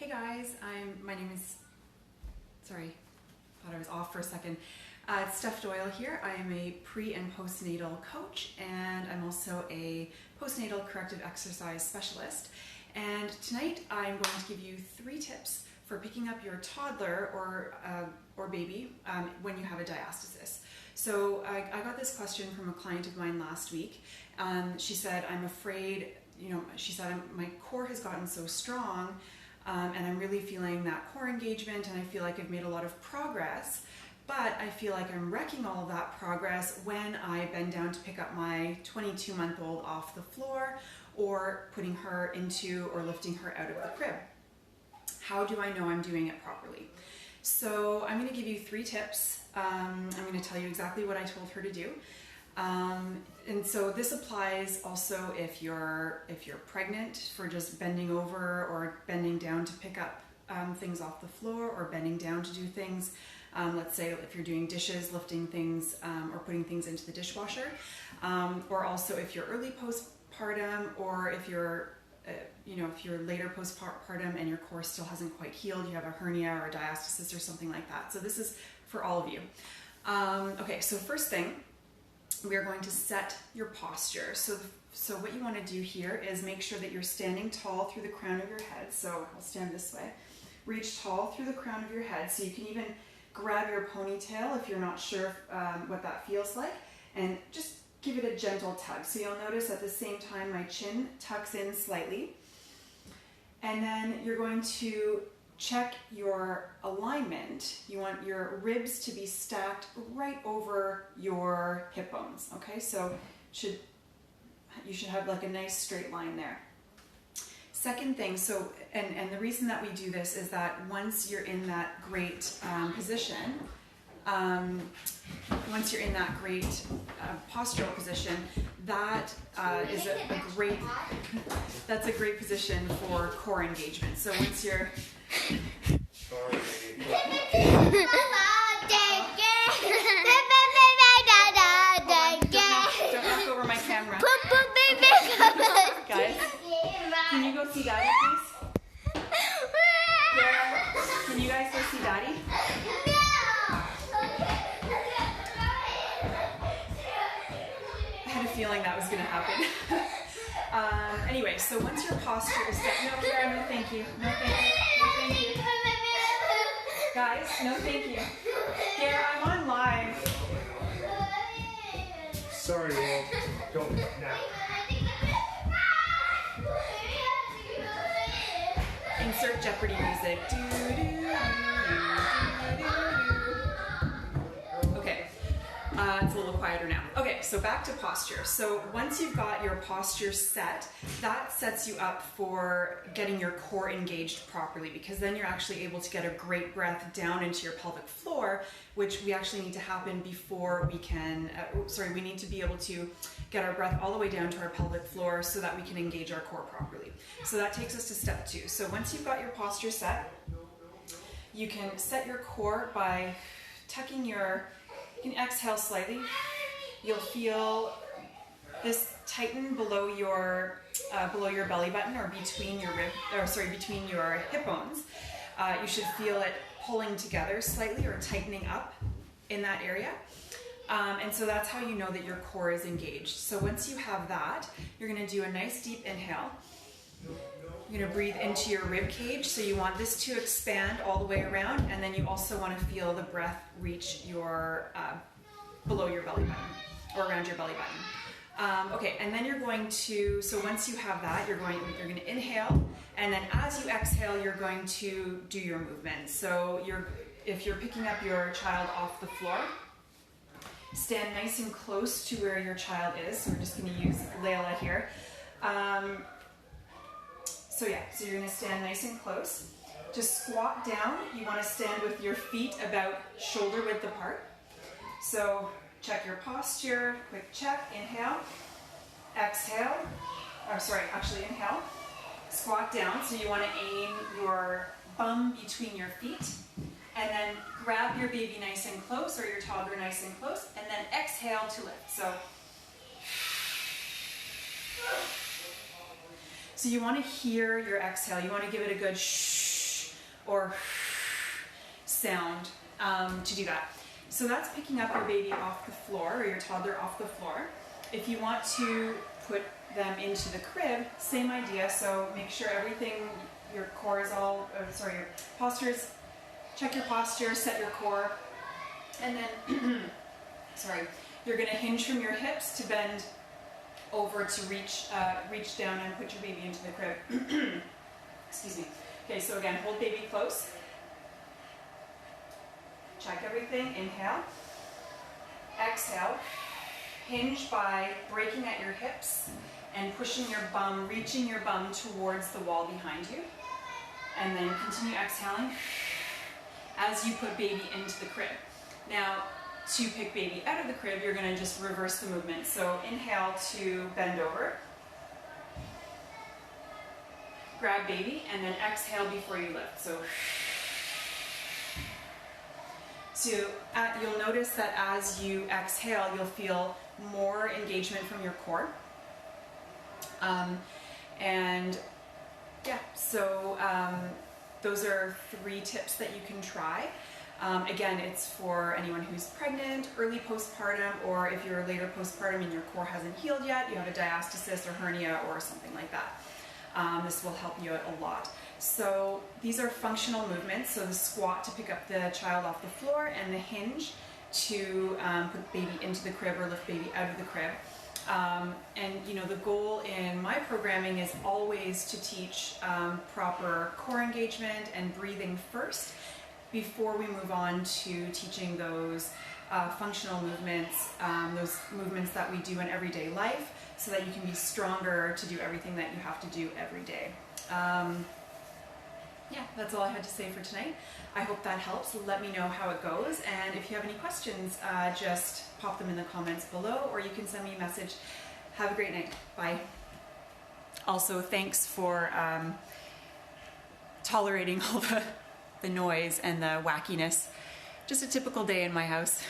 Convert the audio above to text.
Hey guys, my name is, sorry, thought I was off for a second. It's Steph Doyle here. I am a pre and postnatal coach, and I'm also a postnatal corrective exercise specialist. And tonight I'm going to give you 3 tips for picking up your toddler or baby when you have a diastasis. So I got this question from a client of mine last week. She said, I'm afraid, she said, my core has gotten so strong and I'm really feeling that core engagement, and I feel like I've made a lot of progress, but I feel like I'm wrecking all of that progress when I bend down to pick up my 22-month-old off the floor or putting her into or lifting her out of the crib. How do I know I'm doing it properly? So I'm going to give you 3 tips. I'm going to tell you exactly what I told her to do. And so this applies also if you're pregnant, for just bending over or bending down to pick up things off the floor, or bending down to do things. Let's say if you're doing dishes, lifting things or putting things into the dishwasher, or also if you're early postpartum, or if you're if you're later postpartum and your core still hasn't quite healed, you have a hernia or a diastasis or something like that. So this is for all of you. Okay, so first thing, we are going to set your posture. So what you want to do here is make sure that you're standing tall through the crown of your head. So I'll stand this way. Reach tall through the crown of your head. So you can even grab your ponytail if you're not sure what that feels like, and just give it a gentle tug. So you'll notice at the same time my chin tucks in slightly. And then you're going to check your alignment. You want your ribs to be stacked right over your hip bones. Okay, so you should have like a nice straight line there. Second thing, so and the reason that we do this is that once you're in that great position, once you're in that great postural position, that is a great position for core engagement. So once you're don't knock over my camera. Guys, can you go see Daddy, please? Yeah. Can you guys go see Daddy? I had a feeling that was going to happen. Anyway, so once your posture is set, no, Kara, no thank you. No thank you. No thank you. Guys, no thank you. Kara, I'm on live. Sorry, well, don't now. Insert Jeopardy music. Okay, it's a little quieter now. Okay, so back to posture. So once you've got your posture set, that sets you up for getting your core engaged properly, because then you're actually able to get a great breath down into your pelvic floor, which we actually need to happen before we can, we need to be able to get our breath all the way down to our pelvic floor so that we can engage our core properly. So that takes us to step 2. So once you've got your posture set, you can set your core by tucking you can exhale slightly. You'll feel this tighten below your belly button, or between your between your hip bones. You should feel it pulling together slightly or tightening up in that area. And so that's how you know that your core is engaged. So once you have that, you're going to do a nice deep inhale. You're going to breathe into your rib cage. So you want this to expand all the way around, and then you also want to feel the breath reach your below your belly button, or around your belly button. Okay, and then you're going to, so once you have that, you're going to inhale, and then as you exhale, you're going to do your movement. So if you're picking up your child off the floor, stand nice and close to where your child is. So we're just going to use Layla here. So you're going to stand nice and close. Just squat down. You want to stand with your feet about shoulder width apart. So check your posture, quick check, inhale, exhale, inhale, squat down. So you want to aim your bum between your feet, and then grab your baby nice and close, or your toddler nice and close, and then exhale to lift. So you want to hear your exhale. You want to give it a good shh. or sound to do that. So that's picking up your baby off the floor, or your toddler off the floor. If you want to put them into the crib, same idea. So make sure everything, your core is all, your postures, check your posture, set your core, and then, you're gonna hinge from your hips to bend over to reach down and put your baby into the crib. Excuse me. Okay, so again, hold baby close. Check everything, inhale. Exhale. Hinge by breaking at your hips and pushing your bum, reaching your bum towards the wall behind you. And then continue exhaling as you put baby into the crib. Now, to pick baby out of the crib, you're going to just reverse the movement. So inhale to bend over. Grab baby, and then exhale before you lift. So you'll notice that as you exhale, you'll feel more engagement from your core. Those are 3 tips that you can try. Again, it's for anyone who's pregnant, early postpartum, or if you're later postpartum and your core hasn't healed yet, you have a diastasis or hernia or something like that. This will help you out a lot. So these are functional movements. So the squat to pick up the child off the floor, and the hinge to put baby into the crib or lift baby out of the crib. The goal in my programming is always to teach proper core engagement and breathing first before we move on to teaching those functional movements, those movements that we do in everyday life, so that you can be stronger to do everything that you have to do every day. That's all I had to say for tonight. I hope that helps. Let me know how it goes, and if you have any questions, just pop them in the comments below, or you can send me a message. Have a great night. Bye. Also, thanks for tolerating all the noise and the wackiness. Just a typical day in my house.